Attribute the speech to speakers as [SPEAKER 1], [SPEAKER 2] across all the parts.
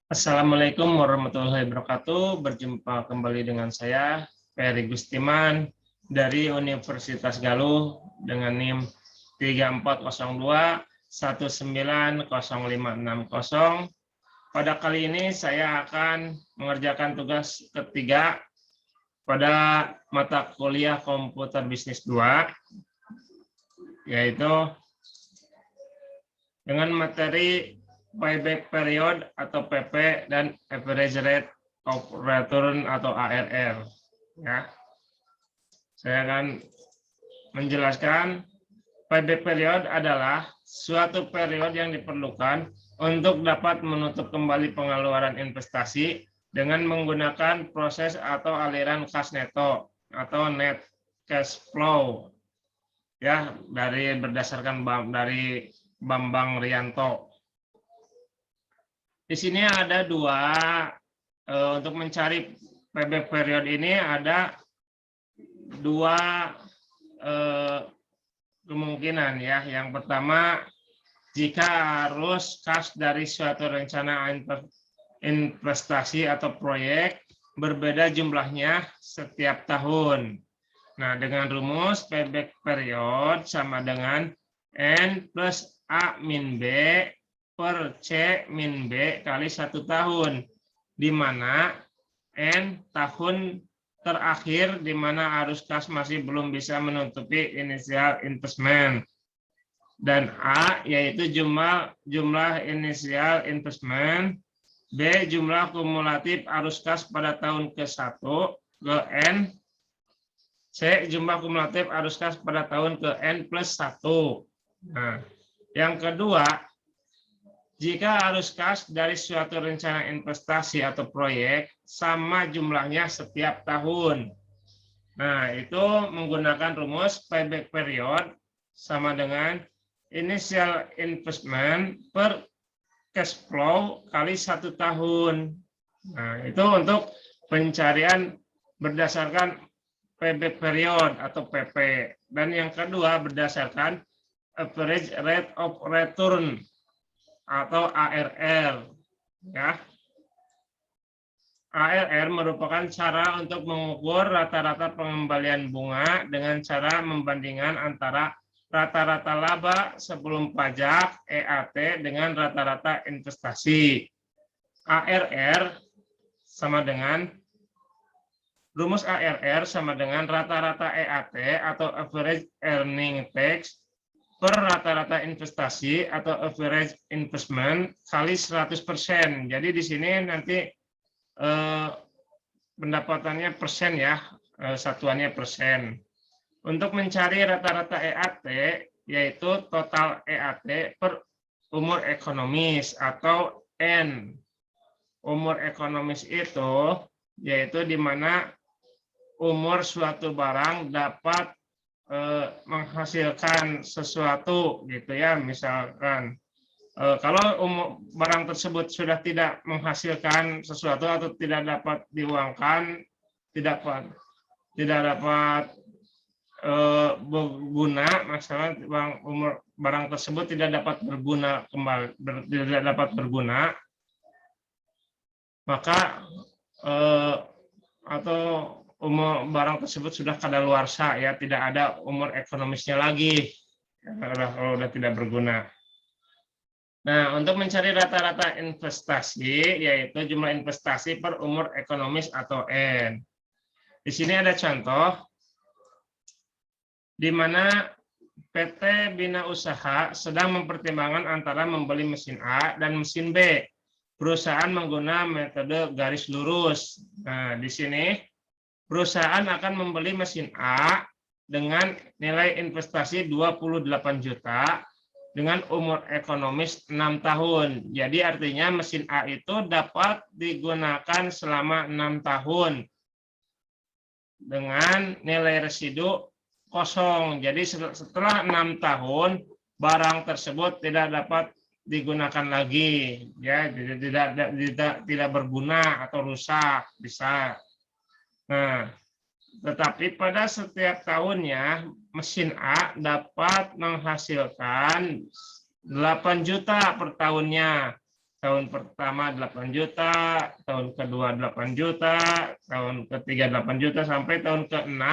[SPEAKER 1] Assalamualaikum warahmatullahi wabarakatuh. Berjumpa kembali dengan saya, Ferry Gustiman, dari Universitas Galuh dengan NIM 3402190560. Pada kali ini saya akan mengerjakan tugas ketiga pada mata kuliah Komputer Bisnis 2, yaitu dengan materi payback period atau PP dan average rate of return atau ARR. Ya, saya akan menjelaskan payback period adalah suatu period yang diperlukan untuk dapat menutup kembali pengeluaran investasi dengan menggunakan proses atau aliran kas neto atau net cash flow. Ya, berdasarkan dari Bambang Rianto. Di sini ada dua, untuk mencari payback period ini ada dua kemungkinan ya. Yang pertama, jika arus kas dari suatu rencana investasi atau proyek berbeda jumlahnya setiap tahun. Nah, dengan rumus payback period sama dengan N plus A min B per C min B kali 1 tahun, di mana N tahun terakhir di mana arus kas masih belum bisa menutupi initial investment, dan A yaitu jumlah initial investment, B jumlah kumulatif arus kas pada tahun ke-1 ke N, C jumlah kumulatif arus kas pada tahun ke N plus 1. Nah, yang kedua, jika arus kas dari suatu rencana investasi atau proyek sama jumlahnya setiap tahun. Nah, itu menggunakan rumus payback period sama dengan initial investment per cash flow kali 1 tahun. Nah, itu untuk pencarian berdasarkan payback period atau PP. Dan yang kedua berdasarkan average rate of return atau ARR. Ya. ARR merupakan cara untuk mengukur rata-rata pengembalian bunga dengan cara membandingkan antara rata-rata laba sebelum pajak EAT dengan rata-rata investasi. ARR sama dengan rumus ARR sama dengan rata-rata EAT atau average earning tax per rata-rata investasi atau average investment kali 100%. Jadi di sini nanti pendapatannya persen ya, satuannya persen. Untuk mencari rata-rata EAT yaitu total EAT per umur ekonomis atau N. Umur ekonomis itu yaitu di mana umur suatu barang dapat menghasilkan sesuatu gitu ya. Misalkan kalau barang tersebut sudah tidak menghasilkan sesuatu atau tidak dapat diuangkan, tidak dapat berguna, masalah barang tersebut tidak dapat berguna kembali, tidak dapat berguna, maka atau umur barang tersebut sudah kadaluarsa ya, tidak ada umur ekonomisnya lagi kalau sudah tidak berguna. Nah, untuk mencari rata-rata investasi yaitu jumlah investasi per umur ekonomis atau N. Di sini ada contoh di mana PT Bina Usaha sedang mempertimbangkan antara membeli mesin A dan mesin B. Perusahaan menggunakan metode garis lurus. Nah, di sini perusahaan akan membeli mesin A dengan nilai investasi 28 juta dengan umur ekonomis 6 tahun. Jadi artinya mesin A itu dapat digunakan selama 6 tahun dengan nilai residu kosong. Jadi setelah 6 tahun barang tersebut tidak dapat digunakan lagi, ya, tidak berguna atau rusak bisa. Nah, tetapi pada setiap tahunnya mesin A dapat menghasilkan 8 juta per tahunnya. tahun pertama 8 juta, tahun kedua 8 juta, tahun ketiga 8 juta, sampai tahun ke-6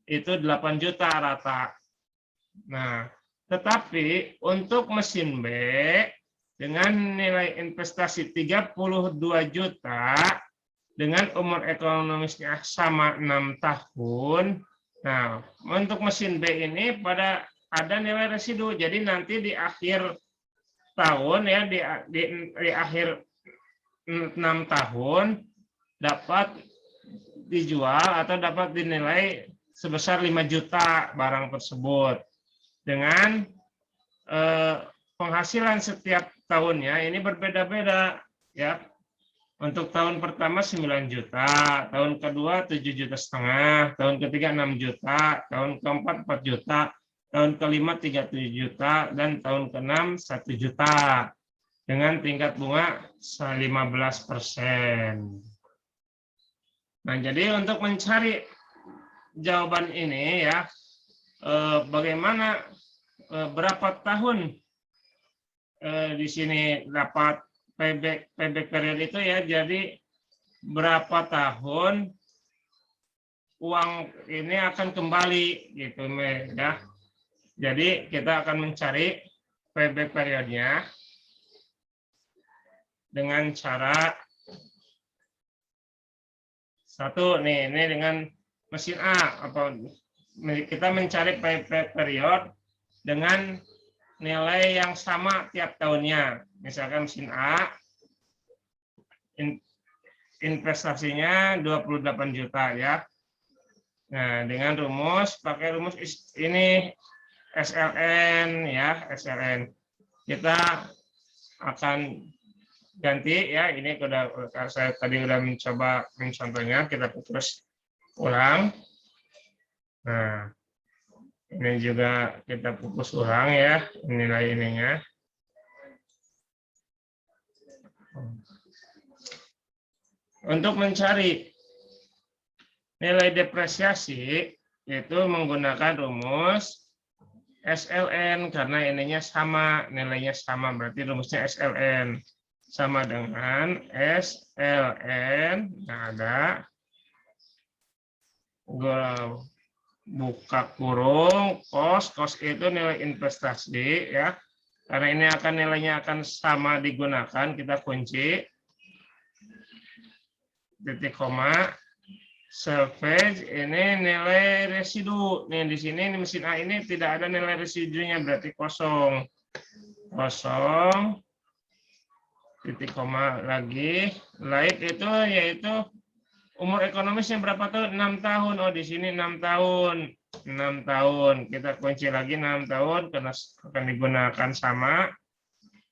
[SPEAKER 1] itu 8 juta rata. Nah, tetapi untuk mesin B dengan nilai investasi 32 juta dengan umur ekonomisnya sama 6 tahun. Nah, untuk mesin B ini ada nilai residu. Jadi nanti di akhir tahun ya di akhir 6 tahun dapat dijual atau dapat dinilai sebesar 5 juta barang tersebut dengan penghasilan setiap tahunnya ini berbeda-beda ya. Untuk tahun pertama 9 juta, tahun kedua 7,5 juta, tahun ketiga 6 juta, tahun keempat 4 juta, tahun kelima 37 juta, dan tahun ke-6 1 juta dengan tingkat bunga 15%. Nah, jadi untuk mencari jawaban ini ya, bagaimana berapa tahun di sini dapat payback period itu ya, jadi berapa tahun uang ini akan kembali gitu ya. Jadi kita akan mencari payback periodnya dengan cara satu nih, ini dengan mesin A, kita mencari payback period dengan nilai yang sama tiap tahunnya. Misalkan mesin A investasinya 28 juta ya. Nah, dengan pakai rumus ini SLN ya, SLN. Kita akan ganti ya, ini saya tadi udah mencoba mencontohnya, kita terus ulang. Nah, ini juga kita pupus ulang ya, nilai ininya. Untuk mencari nilai depresiasi, itu menggunakan rumus SLN, karena ininya sama, nilainya sama, berarti rumusnya SLN. Sama dengan SLN, nah ada, buka kurung, kos itu nilai investasi ya. Karena ini nilainya akan sama digunakan, kita kunci titik koma, salvage ini nilai residu. Nih di sini di mesin A ini tidak ada nilai residunya, berarti kosong. Kosong, titik koma lagi, light itu yaitu umur ekonomisnya berapa tahun? 6 tahun. Oh, di sini 6 tahun. 6 tahun. Kita kunci lagi 6 tahun karena akan digunakan sama,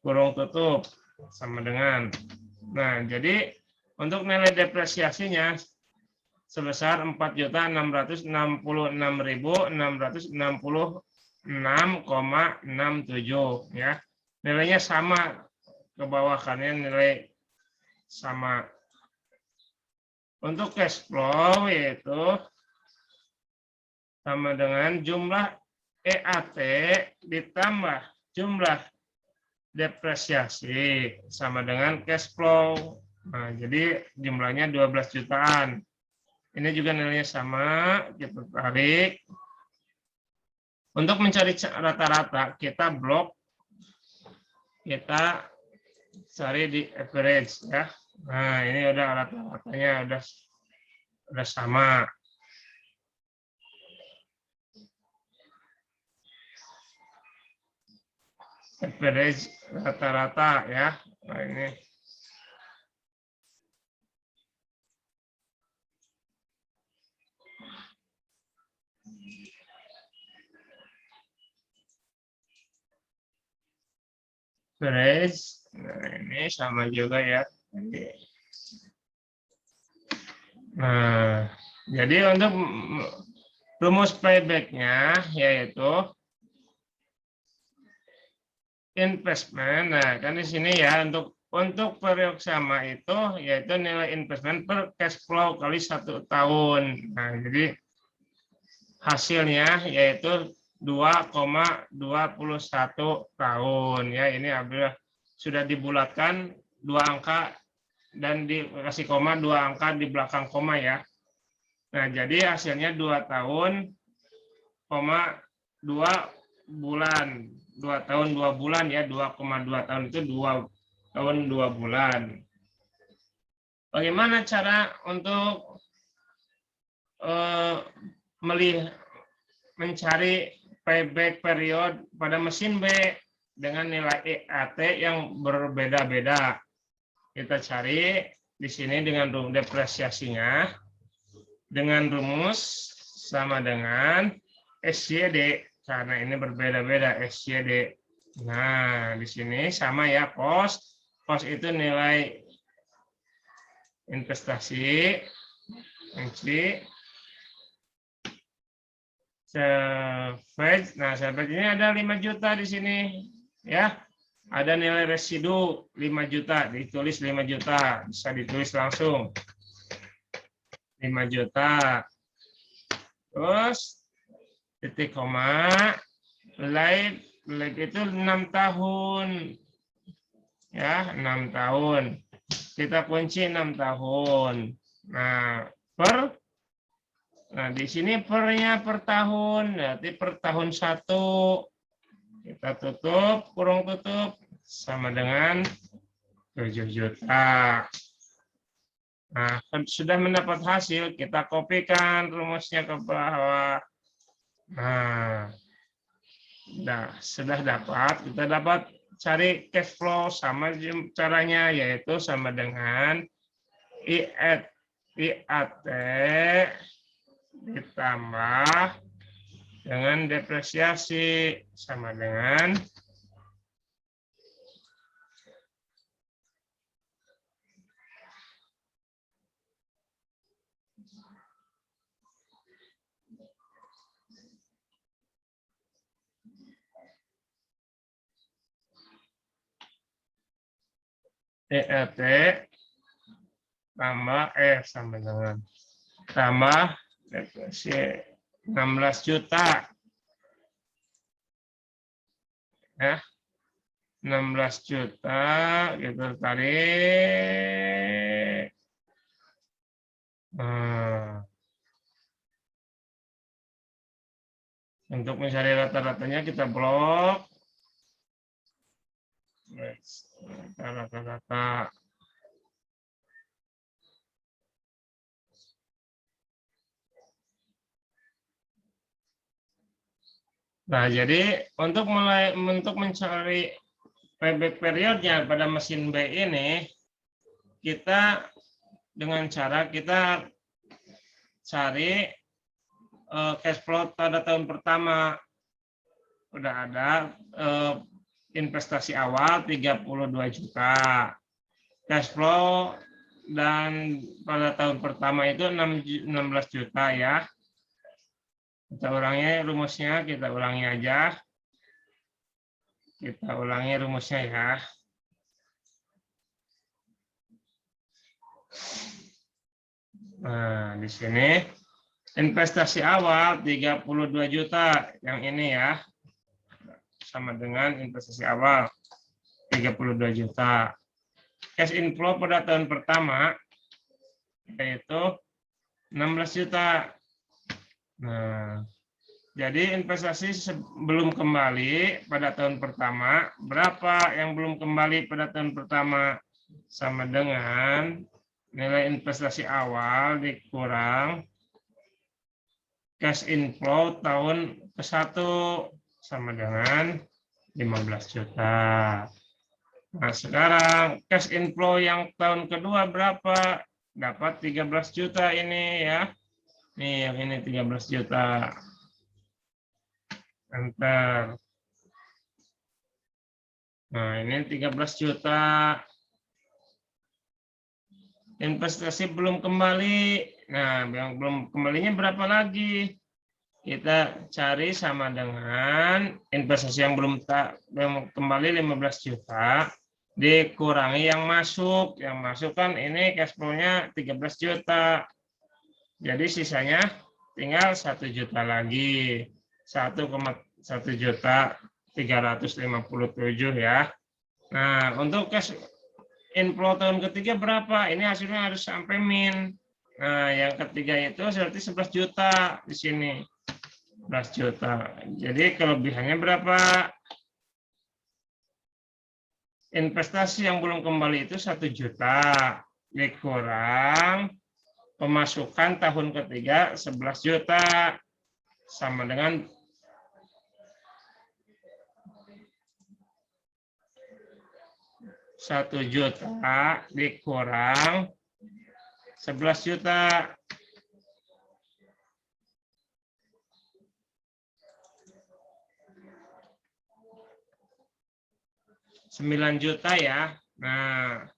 [SPEAKER 1] kurung tutup sama dengan. Nah, jadi untuk nilai depresiasinya sebesar 4.666.666,67 ya. Nilainya sama ke bawah, karena nilai sama. Untuk cash flow yaitu sama dengan jumlah EAT ditambah jumlah depresiasi sama dengan cash flow. Nah, jadi jumlahnya 12 jutaan. Ini juga nilainya sama, kita tarik. Untuk mencari rata-rata, kita blok, kita cari di average ya. Nah, ini udah rata-ratanya udah sama. Average rata-rata ya. Nah, ini average. Nah, ini sama juga ya. Nah, jadi untuk rumus payback-nya yaitu investment. Nah, kan di sini ya untuk periode sama itu yaitu nilai investment per cash flow kali 1 tahun. Nah, jadi hasilnya yaitu 2,21 tahun ya. Ini adalah sudah dibulatkan 2 angka dan dikasih koma 2 angka di belakang koma ya. Nah, jadi hasilnya 2 tahun, 2 bulan. 2 tahun 2 bulan ya, 2,2 tahun itu 2 tahun 2 bulan. Bagaimana cara untuk mencari payback period pada mesin B dengan nilai EAT yang berbeda-beda? Kita cari di sini dengan depresiasinya dengan rumus sama dengan SYD karena ini berbeda-beda SYD. Nah, di sini sama ya, cost. Cost itu nilai investasi. Savage. Nah, savage ini ada 5 juta di sini ya. Ada nilai residu 5 juta, ditulis 5 juta, bisa ditulis langsung 5 juta. Terus titik koma, life itu 6 tahun. Ya, 6 tahun. Kita kunci 6 tahun. Nah, di sini pernya per tahun, berarti per tahun 1. Kita tutup, kurung tutup, sama dengan 7 juta. Nah, sudah mendapat hasil, kita kopikan rumusnya ke bawah. Nah, sudah dapat, kita dapat cari cash flow sama caranya, yaitu sama dengan IAT ditambah dengan depresiasi sama dengan EAT tambah sama dengan tambah depresiasi 16 juta. Ya. 16 juta gitu tarik. Untuk mencari rata-ratanya kita blok. Rata-rata. Nah, jadi untuk mencari payback periodnya pada mesin B ini, kita dengan cara kita cari cash flow pada tahun pertama. Udah ada investasi awal 32 juta. Cash flow dan pada tahun pertama itu 16 juta ya. Kita ulangi rumusnya, kita ulangi aja. Kita ulangi rumusnya ya. Nah, di sini investasi awal 32 juta yang ini ya. Sama dengan investasi awal 32 juta. Cash inflow pada tahun pertama yaitu 16 juta. Nah, jadi investasi belum kembali pada tahun pertama, berapa yang belum kembali pada tahun pertama? Sama dengan nilai investasi awal dikurang cash inflow tahun ke-1 sama dengan 15 juta. Nah, sekarang cash inflow yang tahun kedua berapa? Dapat 13 juta ini ya. Nih, yang ini 13 juta. Enter. Nah, ini 13 juta. Investasi belum kembali. Nah, yang belum kembalinya berapa lagi? Kita cari sama dengan investasi yang belum kembali 15 juta. Dikurangi yang masuk. Yang masuk kan ini cash flow-nya 13 juta. Jadi sisanya tinggal 1 juta lagi. 1,1 juta 357 ya. Nah, untuk cash inflow tahun ketiga berapa? Ini hasilnya harus sampai min. Nah, yang ketiga itu berarti 11 juta di sini. 11 juta. Jadi kelebihannya berapa? Investasi yang belum kembali itu 1 juta. Dikurang pemasukan tahun ketiga 11 juta. Sama dengan 1 juta dikurang 11 juta. Sembilan juta ya. Nah,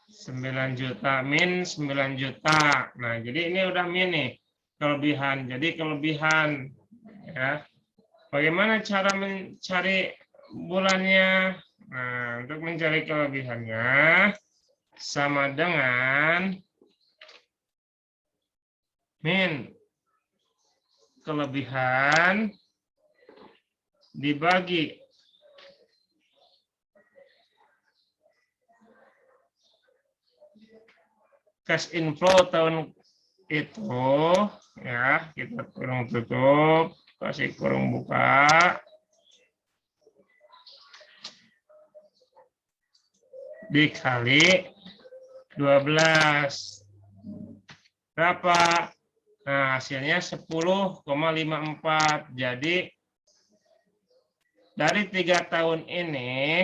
[SPEAKER 1] 9 juta min 9 juta. Nah, jadi ini udah min nih. Kelebihan. Jadi kelebihan ya. Bagaimana cara mencari bulannya? Nah, untuk mencari kelebihannya sama dengan min kelebihan dibagi cash inflow tahun itu ya, kita kurung tutup, kasih kurung buka, dikali 12 berapa? Nah, hasilnya 10,54. Jadi dari 3 tahun ini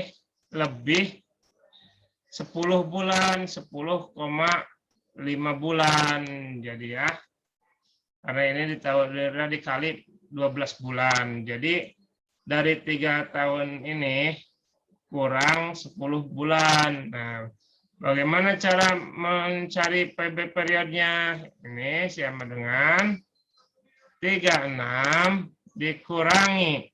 [SPEAKER 1] lebih 10 bulan, 10,5 bulan. Jadi ya, karena ini dikali 12 bulan. Jadi dari 3 tahun ini kurang 10 bulan. Nah, bagaimana cara mencari PB periodnya? Ini sama dengan 36 dikurangi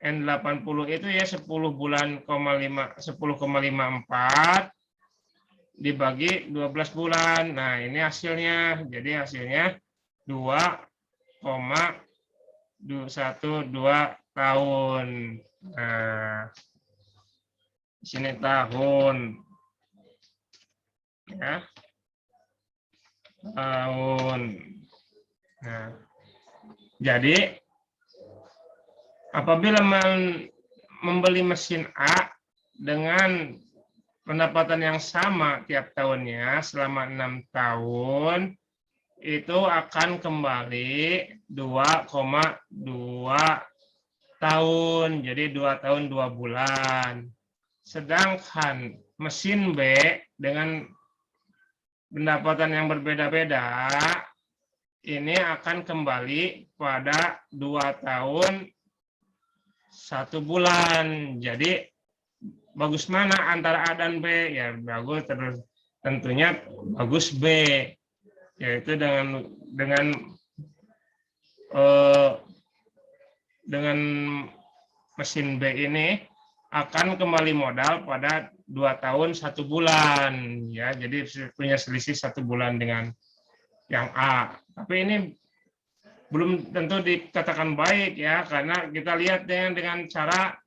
[SPEAKER 1] N80 itu ya 10 bulan, 10,54 dibagi 12 bulan. Nah, ini hasilnya. Jadi hasilnya 2,112 tahun. Nah, di sini tahun. Ya. Tahun. Nah, jadi apabila membeli mesin A dengan pendapatan yang sama tiap tahunnya selama 6 tahun, itu akan kembali 2,2 tahun. Jadi 2 tahun 2 bulan. Sedangkan mesin B dengan pendapatan yang berbeda-beda, ini akan kembali pada 2 tahun 1 bulan. Jadi bagus mana antara A dan B? Ya bagus, terus tentunya bagus B, yaitu dengan mesin B ini akan kembali modal pada 2 tahun 1 bulan ya. Jadi punya selisih 1 bulan dengan yang A. Tapi ini belum tentu dikatakan baik ya, karena kita lihat dengan cara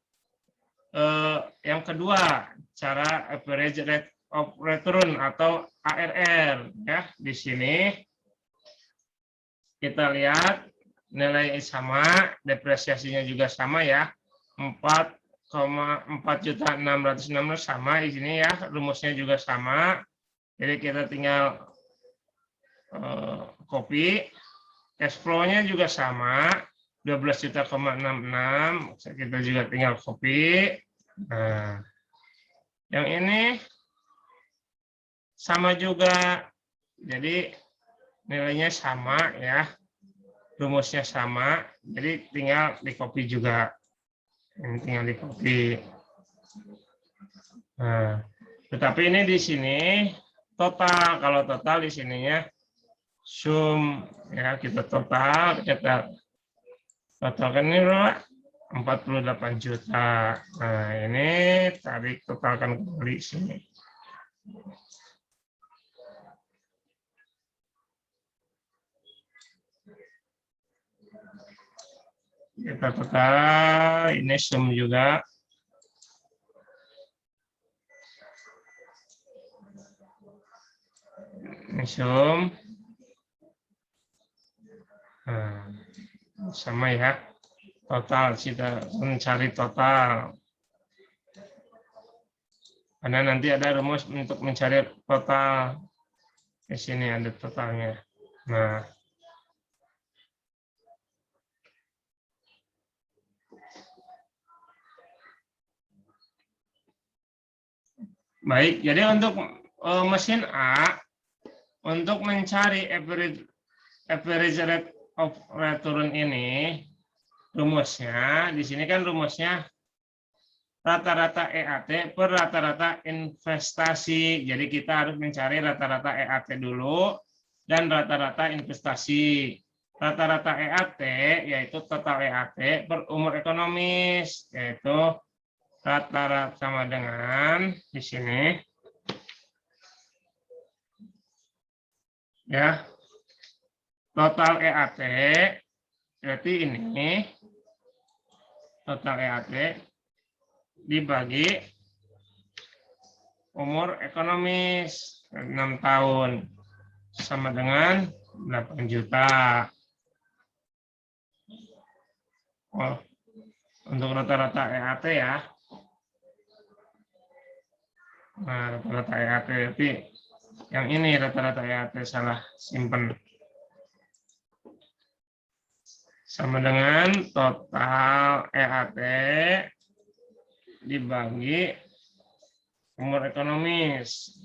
[SPEAKER 1] yang kedua, cara average rate of return atau ARR ya. Di sini kita lihat nilai sama, depresiasinya juga sama ya, 4,4.616 sama di sini ya, rumusnya juga sama. Jadi kita tinggal copy, cash flow-nya juga sama, 12 juta,66, kita juga tinggal copy. Nah, yang ini sama juga, jadi nilainya sama ya, rumusnya sama, jadi tinggal di copy juga. Ini tinggal di copy. Nah, tetapi ini di sini total, kalau total di sininya sum ya, kita total, kita totalkan ini berapa? 48 juta. Nah, ini tarik totalkan kembali sini. Kita total, ini sum juga. Ini sum. Nah, sama ya. Total, kita mencari total. Karena nanti ada rumus untuk mencari total. Di sini ada totalnya. Nah, baik. Jadi untuk mesin A, untuk mencari average rate of return ini, rumusnya, di sini kan rumusnya rata-rata EAT per rata-rata investasi. Jadi kita harus mencari rata-rata EAT dulu dan rata-rata investasi. Rata-rata EAT yaitu total EAT per umur ekonomis, yaitu rata-rata sama dengan di sini ya, total EAT berarti ini total EAT dibagi umur ekonomis 6 tahun sama dengan 8 juta. Oh, untuk rata-rata EAT ya. Nah, rata-rata EAT berarti yang ini rata-rata EAT salah simpen. Sama dengan total EAT dibagi umur ekonomis.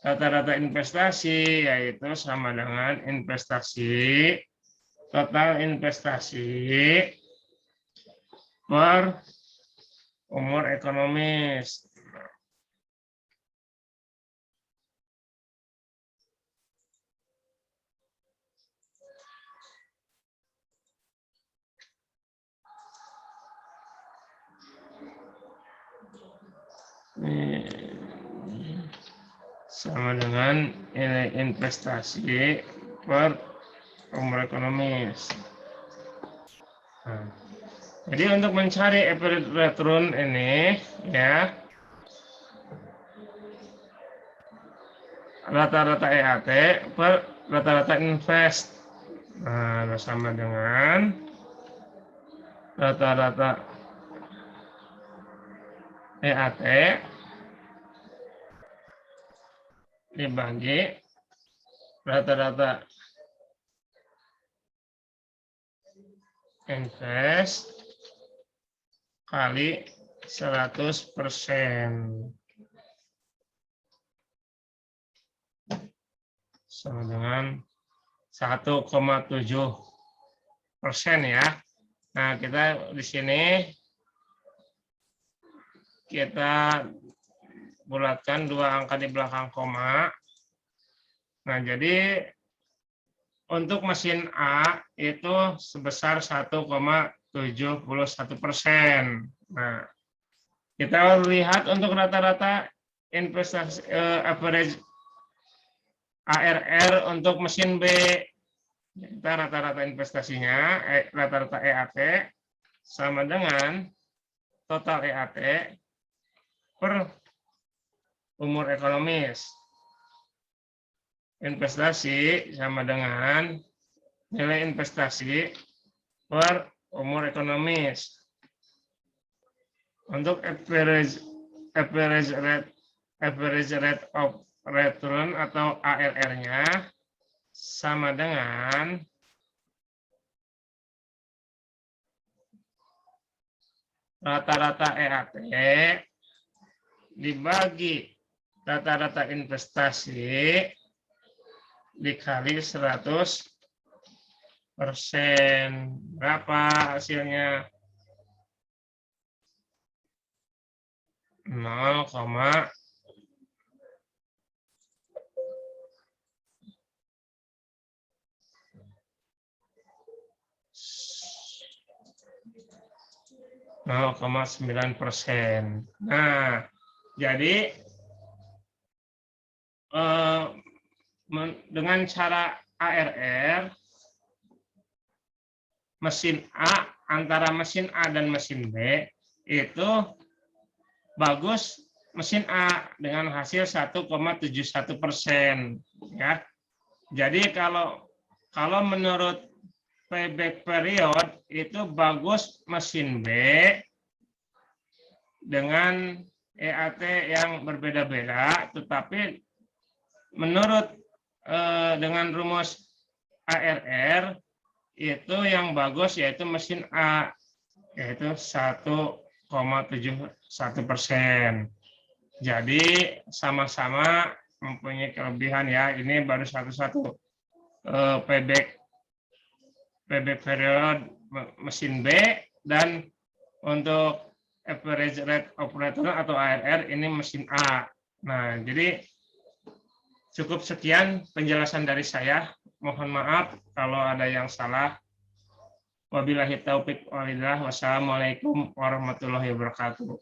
[SPEAKER 1] Rata-rata investasi yaitu sama dengan investasi, total investasi per umur ekonomis. Sama dengan nilai investasi per umur ekonomis. Nah, jadi untuk mencari average return ini ya, rata-rata EAT per rata-rata invest. Nah, sama dengan rata-rata EAT dibagi rata-rata invest kali 100%. Sama dengan 1,7% ya. Nah, kita di sini kita bulatkan dua angka di belakang koma. Nah, jadi untuk mesin A itu sebesar 1,71%. Nah, kita lihat untuk rata-rata investasi average ARR untuk mesin B. Kita rata-rata investasinya, rata-rata EAT sama dengan total EAT per umur ekonomis. Investasi sama dengan nilai investasi per umur ekonomis. Untuk average rate of return atau ARR-nya sama dengan rata-rata EAT dibagi rata-rata investasi dikali 100%. Berapa hasilnya? 0,0,0 0,9%. Nah, jadi dengan cara ARR, mesin A, antara mesin A dan mesin B itu bagus mesin A dengan hasil 1,71%, ya. Jadi kalau menurut payback period itu bagus mesin B dengan EAT yang berbeda-beda, tetapi menurut dengan rumus ARR itu yang bagus yaitu mesin A, yaitu 1,71%. Jadi sama-sama mempunyai kelebihan ya. Ini baru satu-satu payback period mesin B, dan untuk average rate of return atau ARR ini mesin A. Nah, jadi cukup sekian penjelasan dari saya. Mohon maaf kalau ada yang salah. Wabillahi taufiq walhidayah. Wassalamualaikum warahmatullahi wabarakatuh.